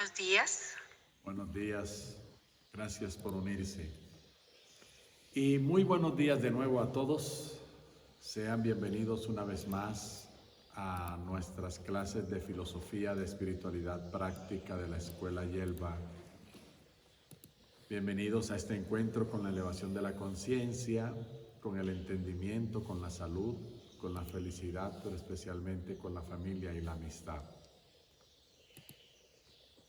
buenos días. Buenos días, gracias por unirse. Y muy buenos días de nuevo a todos. Sean bienvenidos una vez más a nuestras clases de filosofía de espiritualidad práctica de la Escuela Yelva. Bienvenidos a este encuentro con la elevación de la conciencia, con el entendimiento, con la salud, con la felicidad, pero especialmente con la familia y la amistad.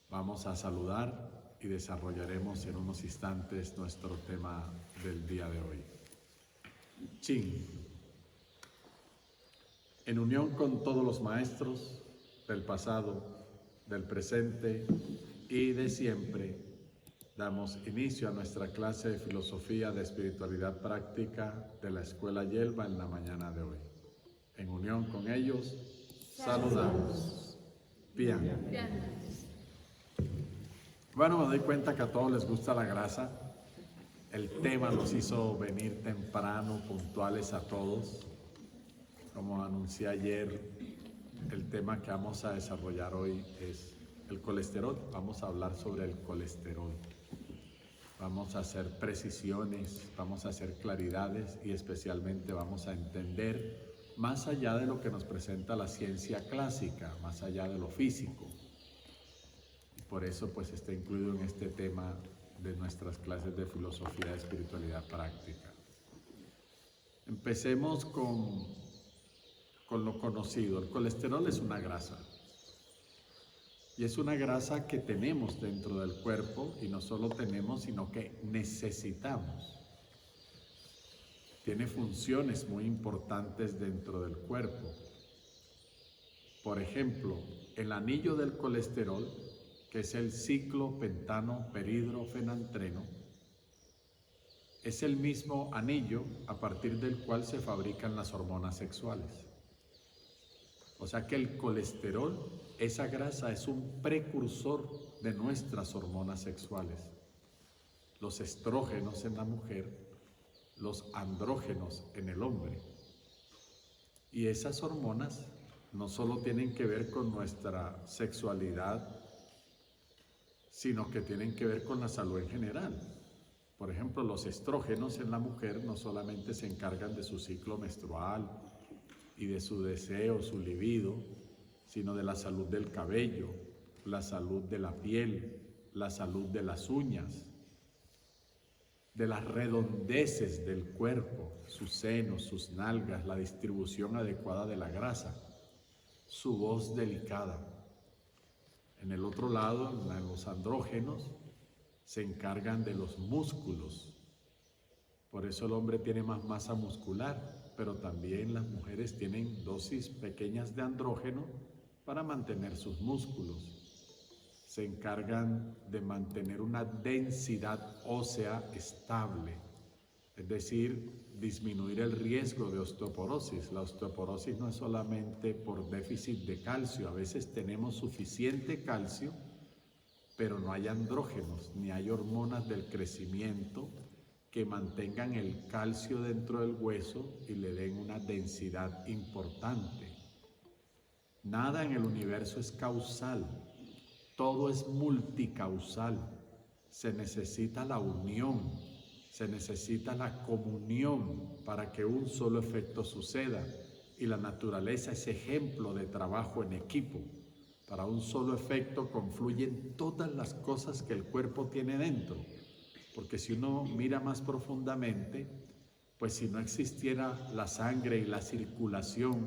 Vamos a saludar y desarrollaremos en unos instantes nuestro tema del día de hoy. Chin. En unión con todos los maestros del pasado, del presente y de siempre, damos inicio a nuestra clase de filosofía de espiritualidad práctica de la Escuela Yelva en la mañana de hoy. En unión con ellos, saludamos. Bien. Bueno, me doy cuenta que a todos les gusta la grasa. El tema nos hizo venir temprano, puntuales a todos. Como anuncié ayer, el tema que vamos a desarrollar hoy es el colesterol. Vamos a hablar sobre el colesterol. Vamos a hacer precisiones, vamos a hacer claridades y especialmente vamos a entender más allá de lo que nos presenta la ciencia clásica, más allá de lo físico. Por eso pues está incluido en este tema de nuestras clases de filosofía de espiritualidad práctica. Empecemos con lo conocido. El colesterol es una grasa. Y es una grasa que tenemos dentro del cuerpo y no solo tenemos, sino que necesitamos. Tiene funciones muy importantes dentro del cuerpo. Por ejemplo, el anillo del colesterol, que es el ciclopentano-peridrofenantreno, es el mismo anillo a partir del cual se fabrican las hormonas sexuales. O sea que el colesterol, esa grasa, es un precursor de nuestras hormonas sexuales. Los estrógenos en la mujer, los andrógenos en el hombre. Y esas hormonas no solo tienen que ver con nuestra sexualidad, sino que tienen que ver con la salud en general. Por ejemplo, los estrógenos en la mujer no solamente se encargan de su ciclo menstrual y de su deseo, su libido, sino de la salud del cabello, la salud de la piel, la salud de las uñas, de las redondeces del cuerpo, sus senos, sus nalgas, la distribución adecuada de la grasa, su voz delicada. En el otro lado, los andrógenos se encargan de los músculos. Por eso el hombre tiene más masa muscular, pero también las mujeres tienen dosis pequeñas de andrógeno para mantener sus músculos. Se encargan de mantener una densidad ósea estable, es decir, disminuir el riesgo de osteoporosis. La osteoporosis no es solamente por déficit de calcio, a veces tenemos suficiente calcio, pero no hay andrógenos, ni hay hormonas del crecimiento que mantengan el calcio dentro del hueso y le den una densidad importante. Nada en el universo es causal, todo es multicausal. Se necesita la unión, se necesita la comunión para que un solo efecto suceda. Y la naturaleza es ejemplo de trabajo en equipo. Para un solo efecto confluyen todas las cosas que el cuerpo tiene dentro. Porque si uno mira más profundamente, pues si no existiera la sangre y la circulación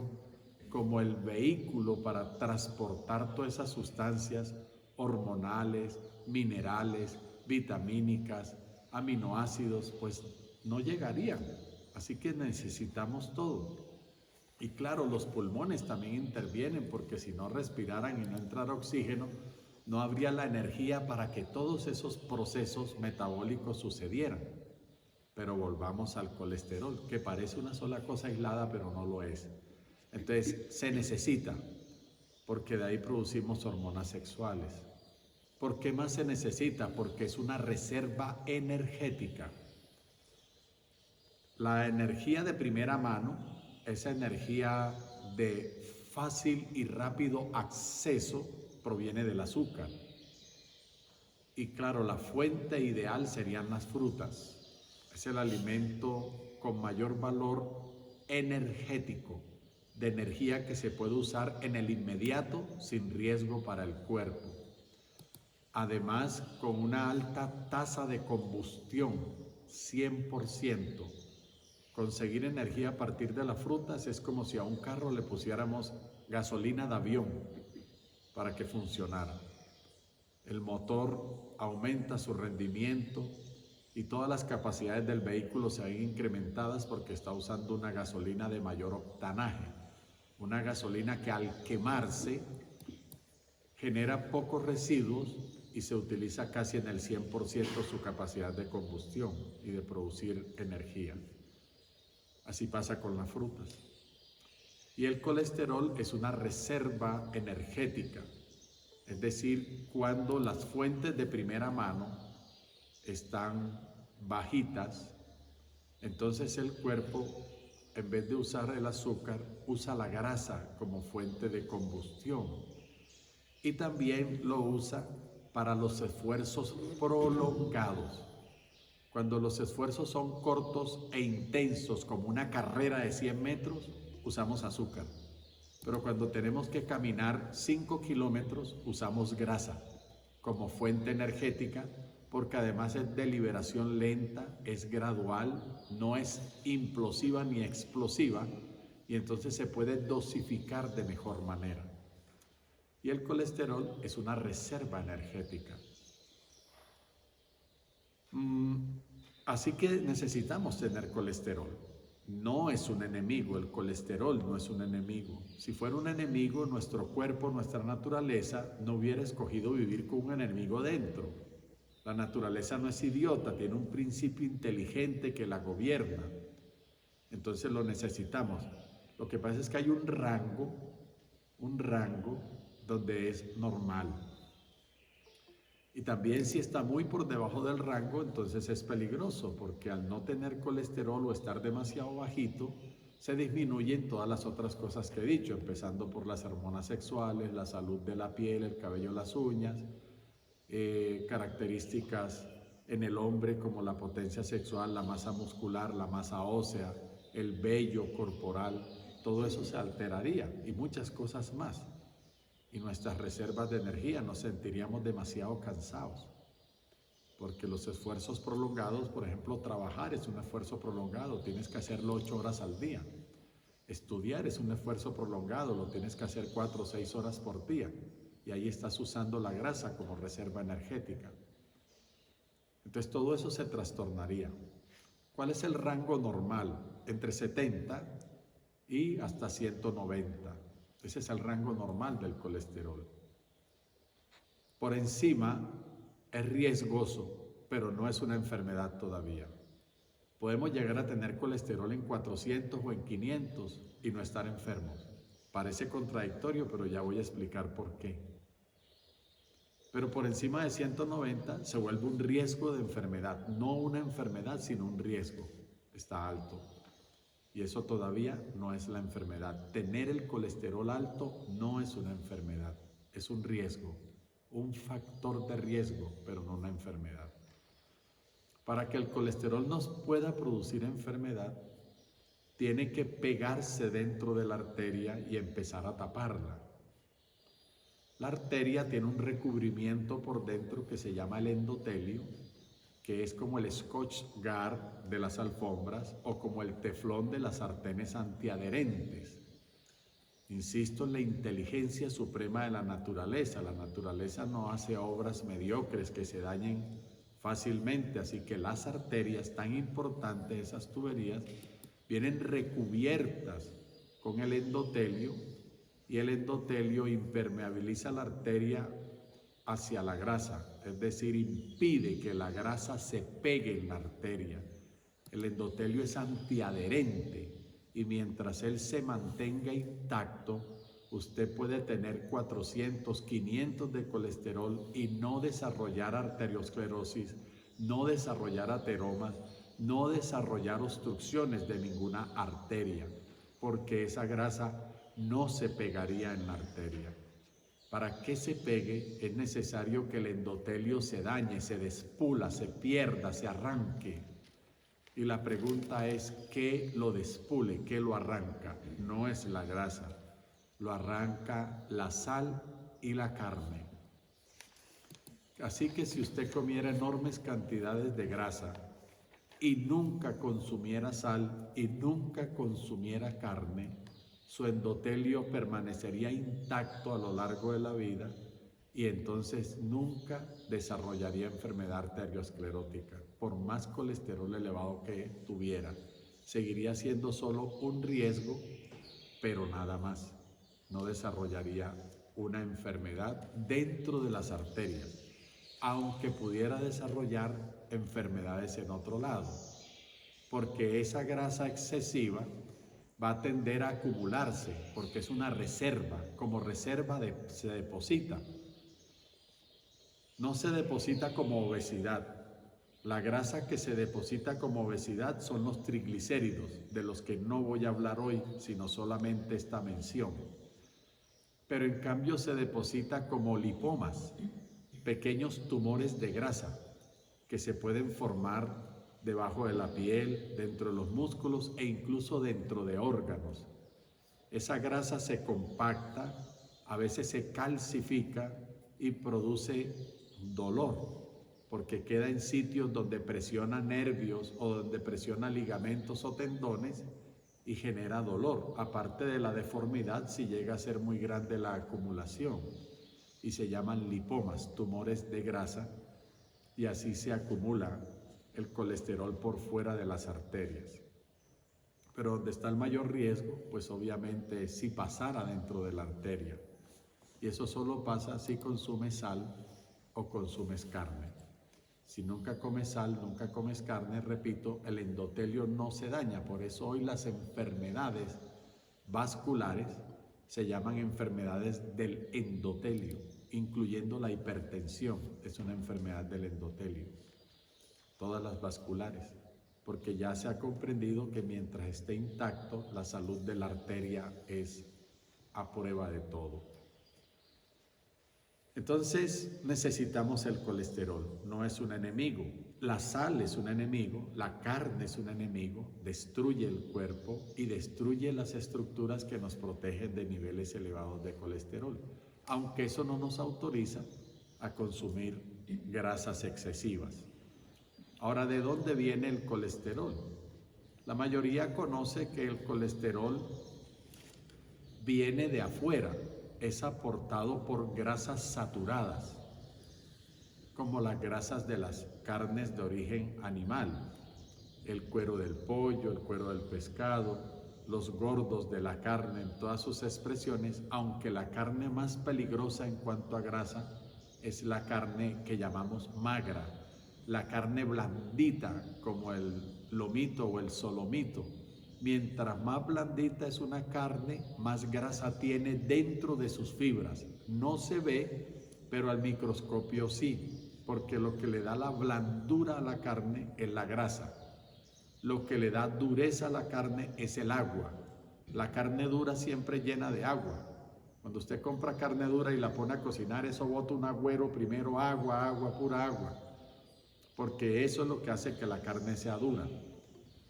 como el vehículo para transportar todas esas sustancias hormonales, minerales, vitamínicas, aminoácidos, pues no llegarían. Así que necesitamos todo. Y claro, los pulmones también intervienen, porque si no respiraran y no entrara oxígeno, no habría la energía para que todos esos procesos metabólicos sucedieran. Pero volvamos al colesterol, que parece una sola cosa aislada, pero no lo es. Entonces, se necesita, porque de ahí producimos hormonas sexuales. ¿Por qué más se necesita? Porque es una reserva energética. La energía de primera mano, esa energía de fácil y rápido acceso, proviene del azúcar. Y claro, la fuente ideal serían las frutas. Es el alimento con mayor valor energético, de energía que se puede usar en el inmediato sin riesgo para el cuerpo. Además, con una alta tasa de combustión, 100%. Conseguir energía a partir de las frutas es como si a un carro le pusiéramos gasolina de avión para que funcionara. El motor aumenta su rendimiento y todas las capacidades del vehículo se ven incrementadas porque está usando una gasolina de mayor octanaje, una gasolina que al quemarse genera pocos residuos y se utiliza casi en el 100% su capacidad de combustión y de producir energía. Así pasa con las frutas. Y el colesterol es una reserva energética, es decir, cuando las fuentes de primera mano están bajitas, entonces el cuerpo, en vez de usar el azúcar, usa la grasa como fuente de combustión. Y también lo usa para los esfuerzos prolongados. Cuando los esfuerzos son cortos e intensos, como una carrera de 100 metros, usamos azúcar. Pero cuando tenemos que caminar 5 kilómetros, usamos grasa como fuente energética, porque además es de liberación lenta, es gradual, no es implosiva ni explosiva, y entonces se puede dosificar de mejor manera. Y el colesterol es una reserva energética. Así que necesitamos tener colesterol. No es un enemigo, el colesterol no es un enemigo. Si fuera un enemigo, nuestro cuerpo, nuestra naturaleza, no hubiera escogido vivir con un enemigo dentro. La naturaleza no es idiota, tiene un principio inteligente que la gobierna. Entonces lo necesitamos. Lo que pasa es que hay un rango donde es normal. Y también si está muy por debajo del rango, entonces es peligroso, porque al no tener colesterol o estar demasiado bajito, se disminuyen todas las otras cosas que he dicho, empezando por las hormonas sexuales, la salud de la piel, el cabello, las uñas, características en el hombre como la potencia sexual, la masa muscular, la masa ósea, el vello corporal, todo eso se alteraría y muchas cosas más. Y nuestras reservas de energía nos sentiríamos demasiado cansados, porque los esfuerzos prolongados, por ejemplo, trabajar es un esfuerzo prolongado, tienes que hacerlo 8 horas al día. Estudiar es un esfuerzo prolongado, lo tienes que hacer 4 o 6 horas por día, y ahí estás usando la grasa como reserva energética. Entonces todo eso se trastornaría. ¿Cuál es el rango normal? Entre 70 y hasta 190. Ese es el rango normal del colesterol. Por encima es riesgoso, pero no es una enfermedad todavía. Podemos llegar a tener colesterol en 400 o en 500 y no estar enfermos. Parece contradictorio, pero ya voy a explicar por qué. Pero por encima de 190 se vuelve un riesgo de enfermedad. No una enfermedad, sino un riesgo. Está alto. Y eso todavía no es la enfermedad. Tener el colesterol alto no es una enfermedad, es un riesgo, un factor de riesgo, pero no una enfermedad. Para que el colesterol nos pueda producir enfermedad, tiene que pegarse dentro de la arteria y empezar a taparla. La arteria tiene un recubrimiento por dentro que se llama el endotelio, que es como el Scotch Guard de las alfombras o como el teflón de las sartenes antiadherentes. Insisto en la inteligencia suprema de la naturaleza. La naturaleza no hace obras mediocres que se dañen fácilmente, así que las arterias tan importantes, esas tuberías, vienen recubiertas con el endotelio y el endotelio impermeabiliza la arteria hacia la grasa, es decir, impide que la grasa se pegue en la arteria. El endotelio es antiadherente y mientras él se mantenga intacto, usted puede tener 400, 500 de colesterol y no desarrollar arteriosclerosis, no desarrollar ateromas, no desarrollar obstrucciones de ninguna arteria, porque esa grasa no se pegaría en la arteria. Para que se pegue es necesario que el endotelio se dañe, se despula, se pierda, se arranque. Y la pregunta es, ¿qué lo despule? ¿Qué lo arranca? No es la grasa, lo arranca la sal y la carne. Así que si usted comiera enormes cantidades de grasa y nunca consumiera sal y nunca consumiera carne, su endotelio permanecería intacto a lo largo de la vida y entonces nunca desarrollaría enfermedad arteriosclerótica. Por más colesterol elevado que tuviera, seguiría siendo solo un riesgo, pero nada más. No desarrollaría una enfermedad dentro de las arterias, aunque pudiera desarrollar enfermedades en otro lado, porque esa grasa excesiva va a tender a acumularse, porque es una reserva, como reserva se deposita. No se deposita como obesidad. La grasa que se deposita como obesidad son los triglicéridos, de los que no voy a hablar hoy, sino solamente esta mención. Pero en cambio se deposita como lipomas, pequeños tumores de grasa que se pueden formar debajo de la piel, dentro de los músculos e incluso dentro de órganos. Esa grasa se compacta, a veces se calcifica y produce dolor, porque queda en sitios donde presiona nervios o donde presiona ligamentos o tendones y genera dolor, aparte de la deformidad si llega a ser muy grande la acumulación. Y se llaman lipomas, tumores de grasa, y así se acumula el colesterol por fuera de las arterias. Pero donde está el mayor riesgo, pues obviamente es si pasara dentro de la arteria. Y eso solo pasa si consumes sal o consumes carne. Si nunca comes sal, nunca comes carne, repito, el endotelio no se daña. Por eso hoy las enfermedades vasculares se llaman enfermedades del endotelio, incluyendo la hipertensión, es una enfermedad del endotelio. Todas las vasculares, porque ya se ha comprendido que mientras esté intacto, la salud de la arteria es a prueba de todo. Entonces necesitamos el colesterol, no es un enemigo. La sal es un enemigo, la carne es un enemigo, destruye el cuerpo y destruye las estructuras que nos protegen de niveles elevados de colesterol, aunque eso no nos autoriza a consumir grasas excesivas. Ahora, ¿de dónde viene el colesterol? La mayoría conoce que el colesterol viene de afuera, es aportado por grasas saturadas, como las grasas de las carnes de origen animal, el cuero del pollo, el cuero del pescado, los gordos de la carne en todas sus expresiones, aunque la carne más peligrosa en cuanto a grasa es la carne que llamamos magra, la carne blandita como el lomito o el solomito. Mientras más blandita es una carne, más grasa tiene dentro de sus fibras. No se ve, pero al microscopio sí, porque lo que le da la blandura a la carne es la grasa. Lo que le da dureza a la carne es el agua. La carne dura siempre llena de agua. Cuando usted compra carne dura y la pone a cocinar, eso bota un agüero, primero agua, agua, pura agua, porque eso es lo que hace que la carne sea dura.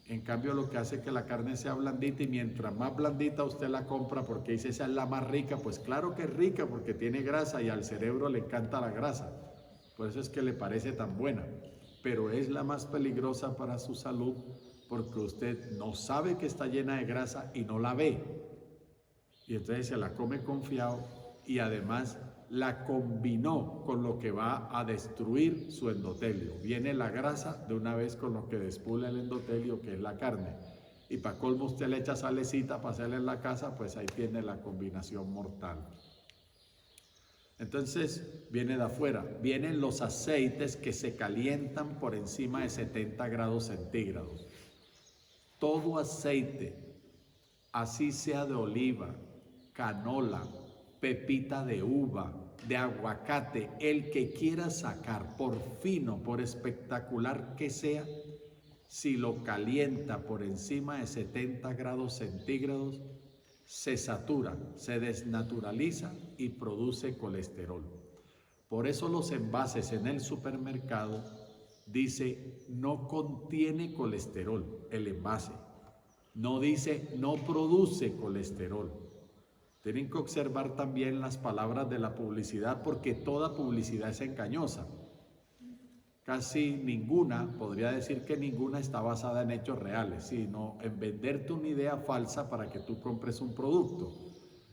En cambio, lo que hace que la carne sea blandita, y mientras más blandita usted la compra porque dice esa es la más rica, pues claro que es rica porque tiene grasa y al cerebro le encanta la grasa. Por eso es que le parece tan buena, pero es la más peligrosa para su salud porque usted no sabe que está llena de grasa y no la ve. Y entonces se la come confiado y además la combinó con lo que va a destruir su endotelio. Viene la grasa de una vez con lo que despula el endotelio, que es la carne. Y para colmo usted le echa salecita para hacerle en la casa, pues ahí tiene la combinación mortal. Entonces viene de afuera, vienen los aceites que se calientan por encima de 70 grados centígrados. Todo aceite, así sea de oliva, canola, pepita de uva, de aguacate, el que quiera sacar, por fino, por espectacular que sea, si lo calienta por encima de 70 grados centígrados, se satura, se desnaturaliza y produce colesterol. Por eso los envases en el supermercado dice no contiene colesterol el envase, no dice no produce colesterol. Tienen que observar también las palabras de la publicidad porque toda publicidad es engañosa. Casi ninguna, podría decir que ninguna está basada en hechos reales, sino en venderte una idea falsa para que tú compres un producto.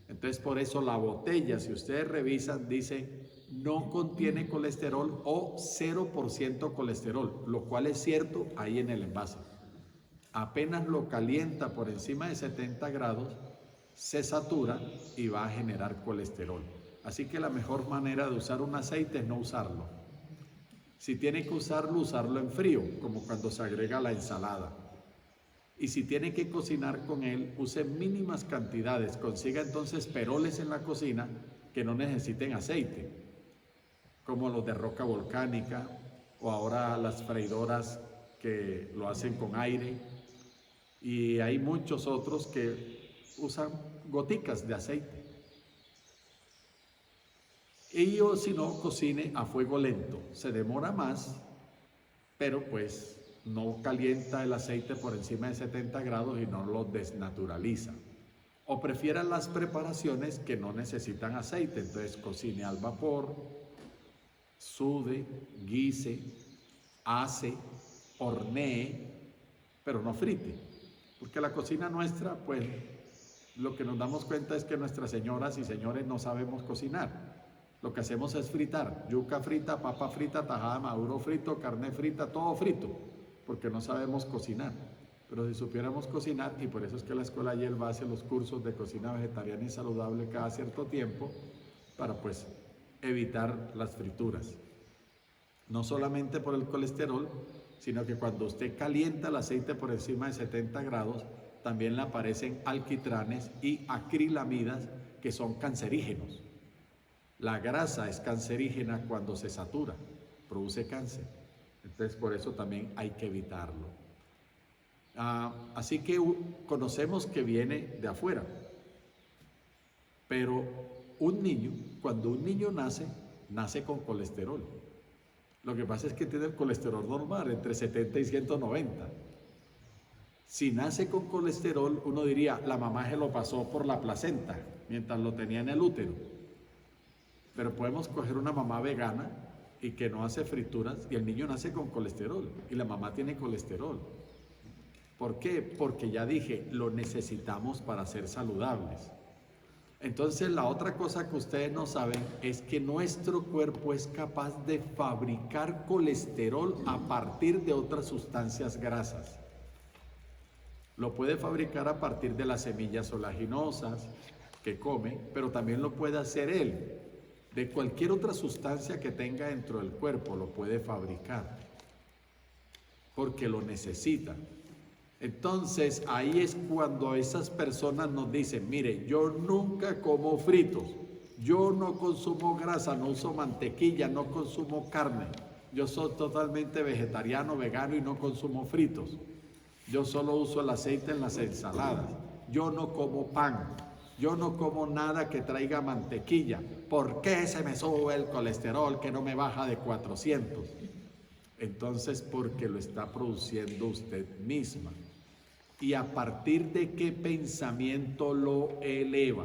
Entonces por eso la botella, si ustedes revisan, dice no contiene colesterol o 0% colesterol, lo cual es cierto ahí en el envase. Apenas lo calienta por encima de 70 grados, se satura y va a generar colesterol. Así que la mejor manera de usar un aceite es no usarlo. Si tiene que usarlo, usarlo en frío, como cuando se agrega la ensalada. Y si tiene que cocinar con él, use mínimas cantidades. Consiga entonces peroles en la cocina que no necesiten aceite, como los de roca volcánica o ahora las freidoras que lo hacen con aire. Y hay muchos otros que usan goticas de aceite. Y o si no, cocine a fuego lento. Se demora más, pero pues no calienta el aceite por encima de 70 grados y no lo desnaturaliza. O prefiera las preparaciones que no necesitan aceite. Entonces cocine al vapor, sude, guise, ase, hornee, pero no frite. Porque la cocina nuestra, pues lo que nos damos cuenta es que nuestras señoras y señores no sabemos cocinar. Lo que hacemos es fritar, yuca frita, papa frita, tajada, maduro frito, carne frita, todo frito, porque no sabemos cocinar. Pero si supiéramos cocinar, y por eso es que la Escuela Yelva hace los cursos de cocina vegetariana y saludable cada cierto tiempo, para pues evitar las frituras. No solamente por el colesterol, sino que cuando usted calienta el aceite por encima de 70 grados, también le aparecen alquitranes y acrilamidas que son cancerígenos. La grasa es cancerígena cuando se satura, produce cáncer. Entonces por eso también hay que evitarlo. Así que conocemos que viene de afuera. Pero un niño, cuando un niño nace con colesterol. Lo que pasa es que tiene el colesterol normal, entre 70 y 190. Si nace con colesterol, uno diría, la mamá se lo pasó por la placenta, mientras lo tenía en el útero. Pero podemos coger una mamá vegana y que no hace frituras y el niño nace con colesterol y la mamá tiene colesterol. ¿Por qué? Porque ya dije, lo necesitamos para ser saludables. Entonces la otra cosa que ustedes no saben es que nuestro cuerpo es capaz de fabricar colesterol a partir de otras sustancias grasas. Lo puede fabricar a partir de las semillas oleaginosas que come, pero también lo puede hacer él. De cualquier otra sustancia que tenga dentro del cuerpo lo puede fabricar, porque lo necesita. Entonces ahí es cuando esas personas nos dicen, mire, yo nunca como fritos, yo no consumo grasa, no uso mantequilla, no consumo carne, yo soy totalmente vegetariano, vegano y no consumo fritos, yo solo uso el aceite en las ensaladas, yo no como pan, yo no como nada que traiga mantequilla. ¿Por qué se me sube el colesterol que no me baja de 400? Entonces, porque lo está produciendo usted misma. ¿Y a partir de qué pensamiento lo eleva?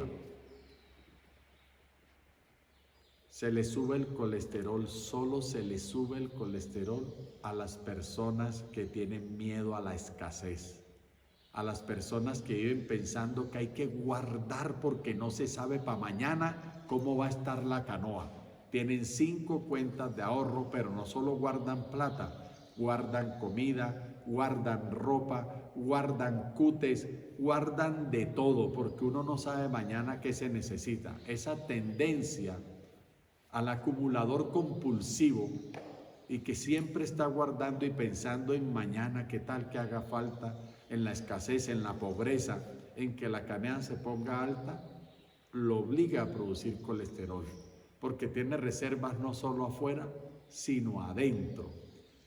Se le sube el colesterol, solo se le sube el colesterol a las personas que tienen miedo a la escasez. A las personas que viven pensando que hay que guardar porque no se sabe para mañana cómo va a estar la canoa. Tienen 5 cuentas de ahorro, pero no solo guardan plata, guardan comida, guardan ropa, guardan cutes, guardan de todo, porque uno no sabe mañana qué se necesita. Esa tendencia al acumulador compulsivo y que siempre está guardando y pensando en mañana, qué tal que haga falta, en la escasez, en la pobreza, en que la canea se ponga alta, lo obliga a producir colesterol, porque tiene reservas no solo afuera, sino adentro.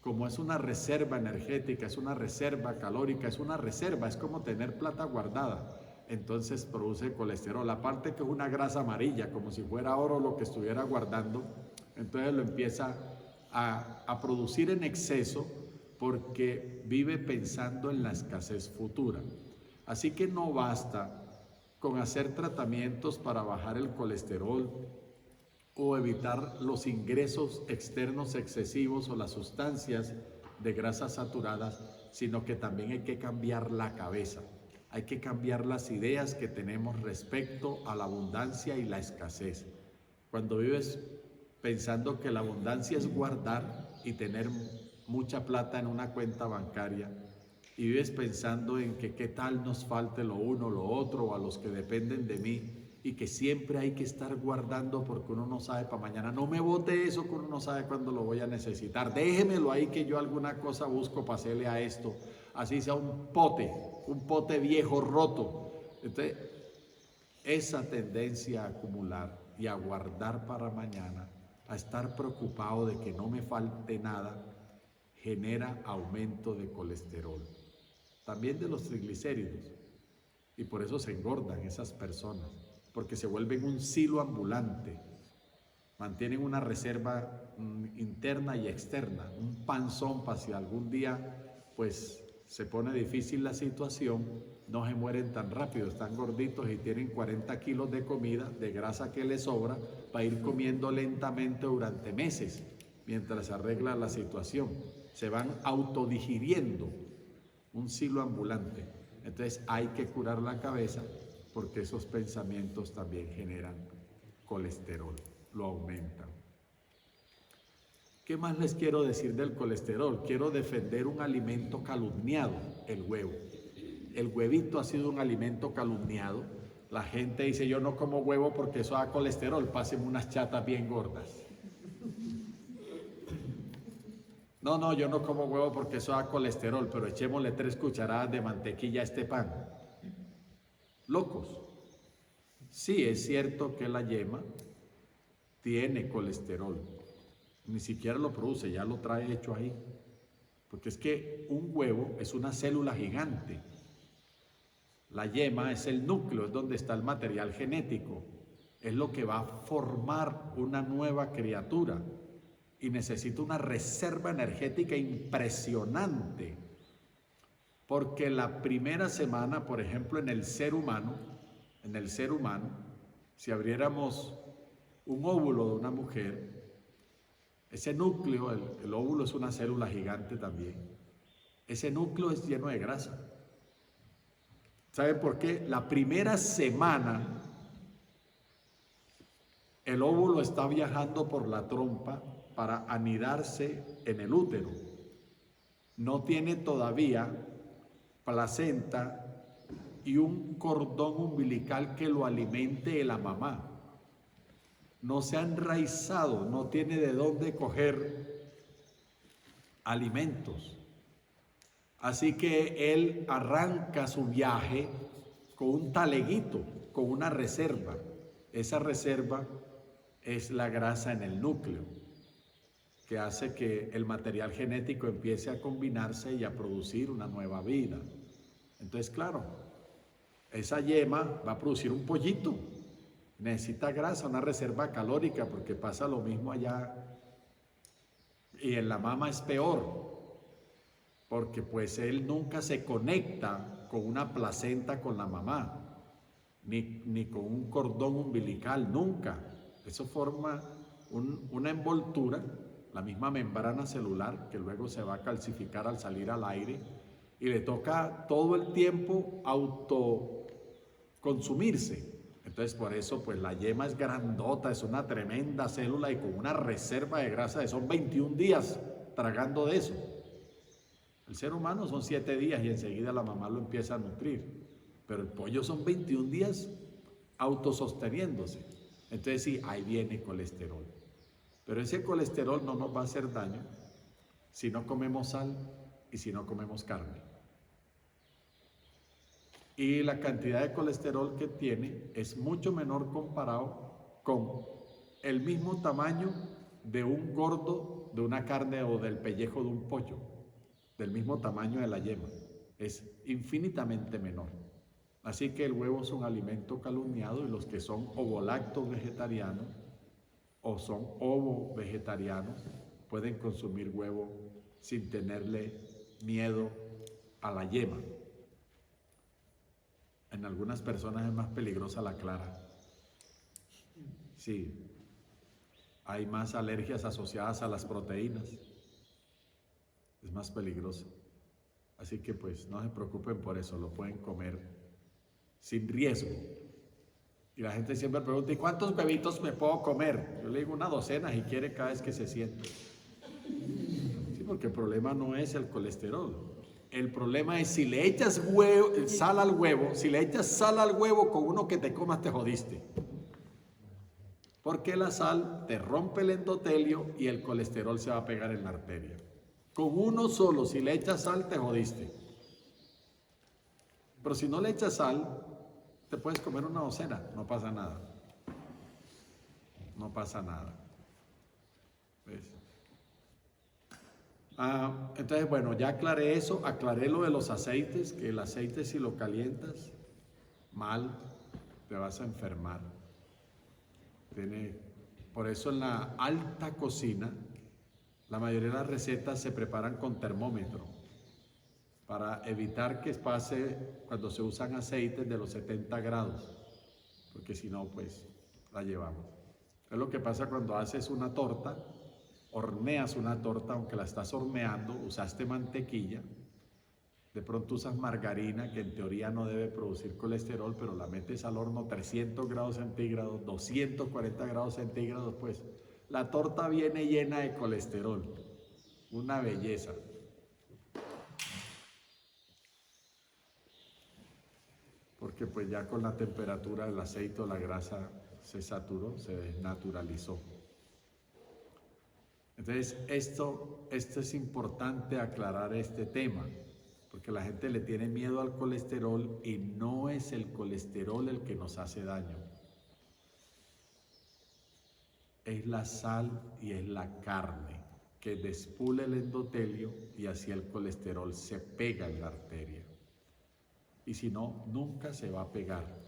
Como es una reserva energética, es una reserva calórica, es una reserva, es como tener plata guardada. entonces produce colesterol. Aparte que es una grasa amarilla, como si fuera oro lo que estuviera guardando, entonces lo empieza a producir en exceso porque vive pensando en la escasez futura. Así que no basta con hacer tratamientos para bajar el colesterol o evitar los ingresos externos excesivos o las sustancias de grasas saturadas, sino que también hay que cambiar la cabeza. Hay que cambiar las ideas que tenemos respecto a la abundancia y la escasez. Cuando vives pensando que la abundancia es guardar y tener mucha plata en una cuenta bancaria, y vives pensando en que qué tal nos falte lo uno, lo otro, o a los que dependen de mí, y que siempre hay que estar guardando porque uno no sabe para mañana. No me bote eso que uno no sabe cuándo lo voy a necesitar. Déjemelo ahí que yo alguna cosa busco para hacerle a esto. Así sea un pote viejo roto. Entonces, esa tendencia a acumular y a guardar para mañana, a estar preocupado de que no me falte nada, genera aumento de colesterol, también de los triglicéridos, y por eso se engordan esas personas, porque se vuelven un silo ambulante, mantienen una reserva interna y externa, un panzón para si algún día pues se pone difícil la situación, no se mueren tan rápido, están gorditos y tienen 40 kilos de comida, de grasa que les sobra, para ir comiendo lentamente durante meses, mientras se arregla la situación. Se van autodigiriendo, un silo ambulante. Entonces hay que curar la cabeza porque esos pensamientos también generan colesterol, lo aumentan. ¿Qué más les quiero decir del colesterol? Quiero defender un alimento calumniado, el huevo. El huevito ha sido un alimento calumniado. La gente dice, yo no como huevo porque eso da colesterol, pásenme unas chatas bien gordas. No, yo no como huevo porque eso da colesterol, pero echémosle 3 cucharadas de mantequilla a este pan. Locos. Sí, es cierto que la yema tiene colesterol. Ni siquiera lo produce, ya lo trae hecho ahí. Porque es que un huevo es una célula gigante. La yema es el núcleo, es donde está el material genético. Es lo que va a formar una nueva criatura. Y necesita una reserva energética impresionante. Porque la primera semana, por ejemplo, en el ser humano, si abriéramos un óvulo de una mujer, ese núcleo, el óvulo es una célula gigante también, ese núcleo es lleno de grasa. ¿Saben por qué? La primera semana el óvulo está viajando por la trompa para anidarse en el útero. No tiene todavía placenta y un cordón umbilical que lo alimente de la mamá. No se ha enraizado, no tiene de dónde coger alimentos. Así que él arranca su viaje con un taleguito, con una reserva. Esa reserva es la grasa en el núcleo, que hace que el material genético empiece a combinarse y a producir una nueva vida. Entonces, claro, esa yema va a producir un pollito. Necesita grasa, una reserva calórica, porque pasa lo mismo allá. Y en la mama es peor, porque pues él nunca se conecta con una placenta con la mamá, ni con un cordón umbilical, nunca. Eso forma una envoltura, la misma membrana celular, que luego se va a calcificar al salir al aire, y le toca todo el tiempo autoconsumirse. Entonces por eso pues la yema es grandota, es una tremenda célula y con una reserva de grasa de son 21 días tragando de eso. El ser humano son 7 días y enseguida la mamá lo empieza a nutrir, pero el pollo son 21 días autososteniéndose. Entonces sí, ahí viene colesterol. Pero ese colesterol no nos va a hacer daño si no comemos sal y si no comemos carne. Y la cantidad de colesterol que tiene es mucho menor comparado con el mismo tamaño de un gordo de una carne o del pellejo de un pollo, del mismo tamaño de la yema. Es infinitamente menor. Así que el huevo es un alimento calumniado y los que son ovolactos vegetarianos o son ovo-vegetarianos pueden consumir huevo sin tenerle miedo a la yema. En algunas personas es más peligrosa la clara. Sí, hay más alergias asociadas a las proteínas. Es más peligroso. Así que pues no se preocupen por eso, lo pueden comer sin riesgo. Y la gente siempre pregunta, ¿y cuántos huevitos me puedo comer? Yo le digo una docena si quiere cada vez que se siente. Sí, porque el problema no es el colesterol. El problema es si le echas sal al huevo, si le echas sal al huevo con uno que te comas te jodiste. Porque la sal te rompe el endotelio y el colesterol se va a pegar en la arteria. Con uno solo, si le echas sal te jodiste. Pero si no le echas sal, te puedes comer una docena, no pasa nada. No pasa nada. ¿Ves? Entonces, bueno, ya aclaré eso, aclaré lo de los aceites, que el aceite si lo calientas mal, te vas a enfermar. Por eso en la alta cocina, la mayoría de las recetas se preparan con termómetro, para evitar que pase cuando se usan aceites de los 70 grados, porque si no, pues la llevamos. Es lo que pasa cuando haces una torta, horneas una torta, aunque la estás horneando, usaste mantequilla, de pronto usas margarina, que en teoría no debe producir colesterol, pero la metes al horno 300 grados centígrados, 240 grados centígrados, pues la torta viene llena de colesterol, una belleza. Porque pues ya con la temperatura del aceite o la grasa se saturó, se desnaturalizó. Entonces esto es importante aclarar este tema, porque la gente le tiene miedo al colesterol y no es el colesterol el que nos hace daño. Es la sal y es la carne que despule el endotelio y así el colesterol se pega en la arteria. Y si no, nunca se va a pegar.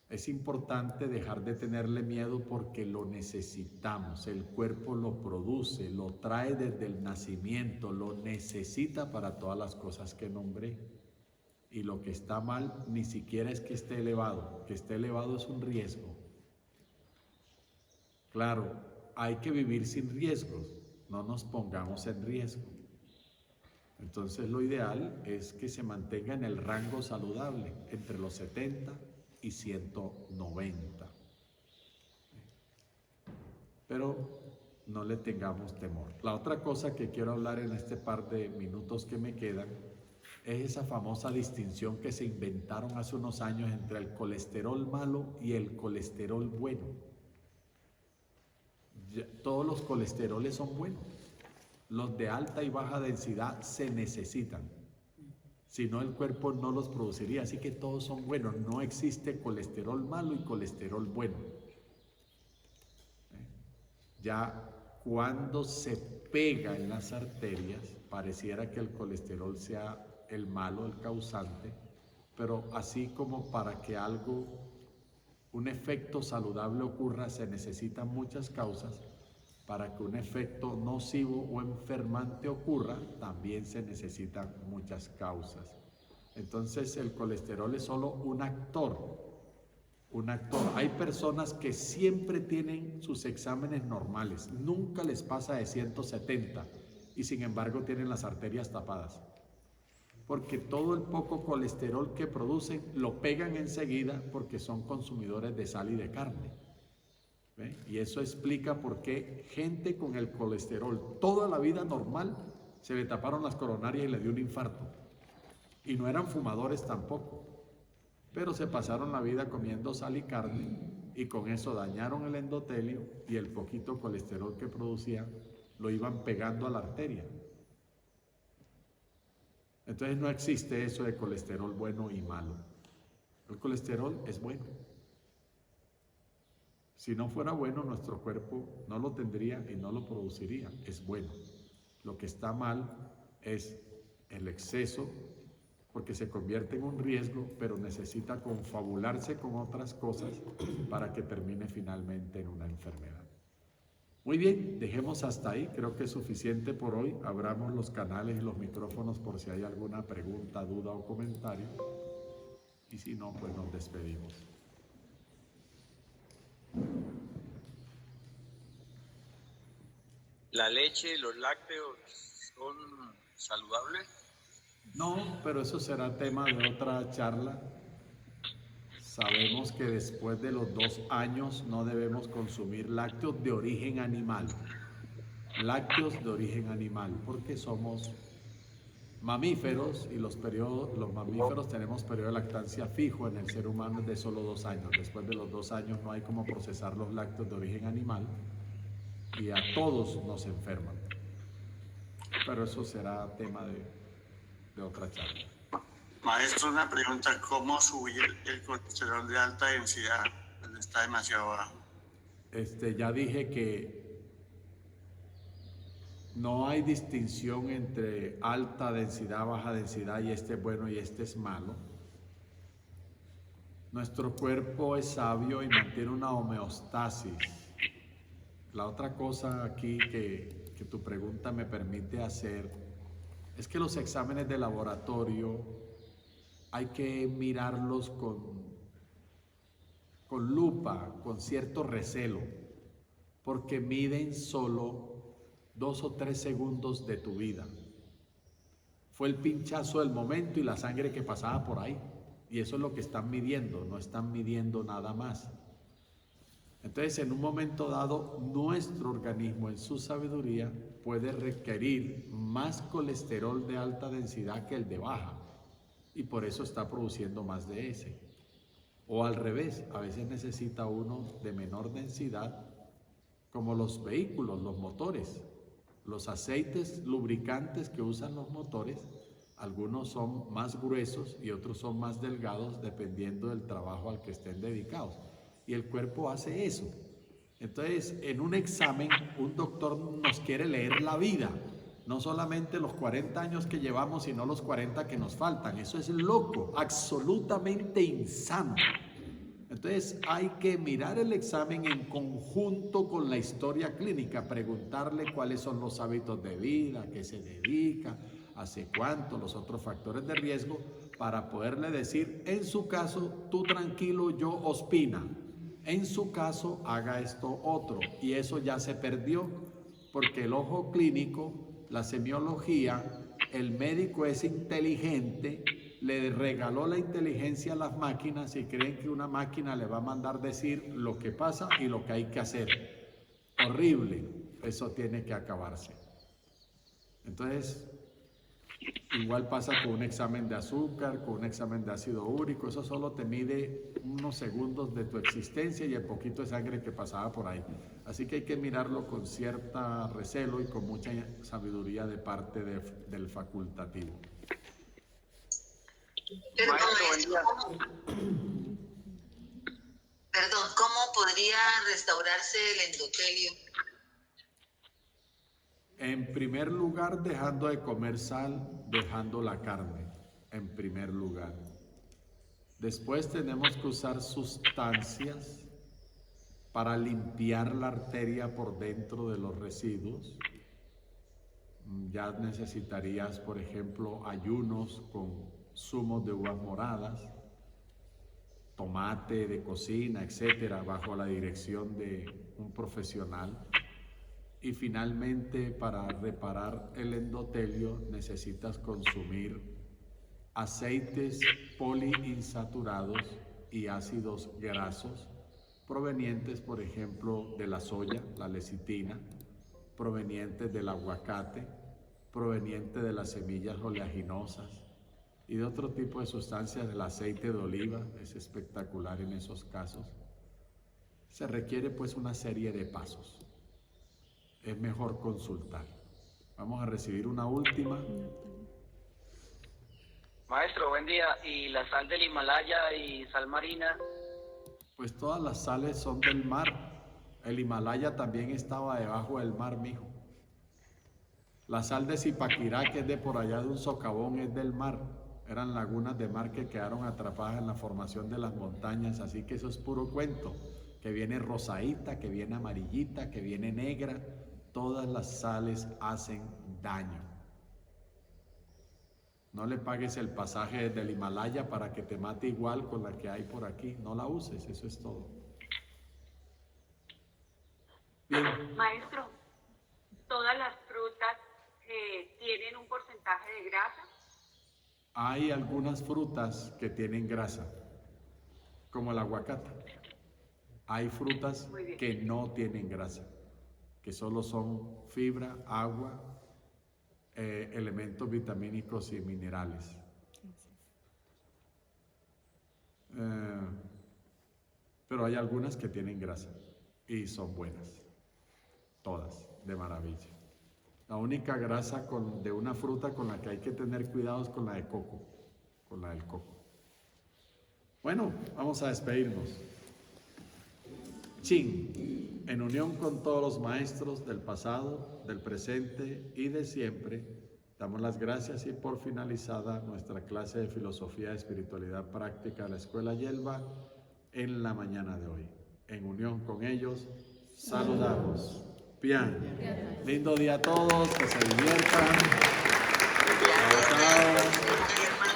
Es importante dejar de tenerle miedo porque lo necesitamos, el cuerpo lo produce, lo trae desde el nacimiento, lo necesita para todas las cosas que nombré. Y lo que está mal ni siquiera es que esté elevado es un riesgo. Claro, hay que vivir sin riesgos, no nos pongamos en riesgo. Entonces lo ideal es que se mantenga en el rango saludable, entre los 70 y 190. Pero no le tengamos temor. La otra cosa que quiero hablar en este par de minutos que me quedan es esa famosa distinción que se inventaron hace unos años entre el colesterol malo y el colesterol bueno. Todos los colesteroles son buenos. Los de alta y baja densidad se necesitan. Si no, el cuerpo no los produciría. Así que todos son buenos. No existe colesterol malo y colesterol bueno. Ya cuando se pega en las arterias, pareciera que el colesterol sea el malo, el causante, pero así como para que un efecto saludable ocurra, se necesitan muchas causas. Para que un efecto nocivo o enfermante ocurra, también se necesitan muchas causas. Entonces, el colesterol es solo un actor. Un actor. Hay personas que siempre tienen sus exámenes normales, nunca les pasa de 170 y sin embargo tienen las arterias tapadas. Porque todo el poco colesterol que producen lo pegan enseguida porque son consumidores de sal y de carne. ¿Ve? Y eso explica por qué gente con el colesterol toda la vida normal se le taparon las coronarias y le dio un infarto. Y no eran fumadores tampoco, pero se pasaron la vida comiendo sal y carne y con eso dañaron el endotelio y el poquito colesterol que producían lo iban pegando a la arteria. Entonces no existe eso de colesterol bueno y malo. El colesterol es bueno. Si no fuera bueno, nuestro cuerpo no lo tendría y no lo produciría. Es bueno. Lo que está mal es el exceso porque se convierte en un riesgo, pero necesita confabularse con otras cosas para que termine finalmente en una enfermedad. Muy bien, dejemos hasta ahí, creo que es suficiente por hoy. Abramos los canales y los micrófonos por si hay alguna pregunta, duda o comentario. Y si no, pues nos despedimos. ¿La leche y los lácteos son saludables? No, pero eso será tema de otra charla. Sabemos que después de los 2 años no debemos consumir lácteos de origen animal. Lácteos de origen animal, porque somos mamíferos y los mamíferos tenemos periodo de lactancia fijo, en el ser humano es de solo 2 años. Después de los 2 años no hay como procesar los lácteos de origen animal y a todos nos enferman. Pero eso será tema de otra charla. Maestro, una pregunta, ¿cómo subir el colesterol de alta densidad? Pues está demasiado bajo. Ya dije que no hay distinción entre alta densidad, baja densidad, y este es bueno y este es malo. Nuestro cuerpo es sabio y mantiene una homeostasis. La otra cosa aquí que tu pregunta me permite hacer es que los exámenes de laboratorio hay que mirarlos con lupa, con cierto recelo, porque miden solo 2 o 3 segundos de tu vida. Fue el pinchazo del momento y la sangre que pasaba por ahí. Y eso es lo que están midiendo, no están midiendo nada más. Entonces, en un momento dado, nuestro organismo, en su sabiduría, puede requerir más colesterol de alta densidad que el de baja. Y por eso está produciendo más de ese. O al revés, a veces necesita uno de menor densidad, como los vehículos, los motores. Los aceites lubricantes que usan los motores, algunos son más gruesos y otros son más delgados dependiendo del trabajo al que estén dedicados. Y el cuerpo hace eso. Entonces, en un examen, un doctor nos quiere leer la vida, no solamente los 40 años que llevamos, sino los 40 que nos faltan. Eso es loco, absolutamente insano. Entonces, hay que mirar el examen en conjunto con la historia clínica, preguntarle cuáles son los hábitos de vida, qué se dedica, hace cuánto, los otros factores de riesgo, para poderle decir, en su caso, tú tranquilo, yo ospina. En su caso, haga esto otro. Y eso ya se perdió, porque el ojo clínico, la semiología, el médico es inteligente, le regaló la inteligencia a las máquinas y creen que una máquina le va a mandar decir lo que pasa y lo que hay que hacer. Horrible, eso tiene que acabarse. Entonces, igual pasa con un examen de azúcar, con un examen de ácido úrico, eso solo te mide unos segundos de tu existencia y el poquito de sangre que pasaba por ahí. Así que hay que mirarlo con cierta recelo y con mucha sabiduría de parte del facultativo. Perdón, ¿cómo podría restaurarse el endotelio? En primer lugar, dejando de comer sal, dejando la carne, en primer lugar. Después tenemos que usar sustancias para limpiar la arteria por dentro de los residuos. Ya necesitarías, por ejemplo, ayunos con zumos de uvas moradas, tomate de cocina, etcétera, bajo la dirección de un profesional. Y finalmente, para reparar el endotelio, necesitas consumir aceites poliinsaturados y ácidos grasos provenientes, por ejemplo, de la soya, la lecitina, provenientes del aguacate, provenientes de las semillas oleaginosas y de otro tipo de sustancias. Del aceite de oliva es espectacular en esos casos. Se requiere pues una serie de pasos. Es mejor consultar. Vamos a recibir una última. Maestro, buen día. ¿Y la sal del Himalaya y sal marina? Pues todas las sales son del mar. El Himalaya también estaba debajo del mar, mijo. La sal de Zipaquirá, que es de por allá de un socavón, es del mar. eran lagunas de mar que quedaron atrapadas en la formación de las montañas, así que eso es puro cuento, que viene rosadita, que viene amarillita, que viene negra, todas las sales hacen daño. No le pagues el pasaje desde el Himalaya para que te mate igual con la que hay por aquí, no la uses, eso es todo. Bien. Maestro, ¿todas las frutas tienen un porcentaje de grasa? Hay algunas frutas que tienen grasa, como el aguacate. Hay frutas que no tienen grasa, que solo son fibra, agua, elementos vitamínicos y minerales. Pero hay algunas que tienen grasa y son buenas, todas, de maravilla. La única grasa de una fruta con la que hay que tener cuidado es con la de coco, con la del coco. Bueno, vamos a despedirnos. Chin, en unión con todos los maestros del pasado, del presente y de siempre, damos las gracias y por finalizada nuestra clase de Filosofía y Espiritualidad Práctica de la Escuela Yelva en la mañana de hoy. En unión con ellos, saludamos. Bien, lindo día a todos, que se diviertan. Chao, chao.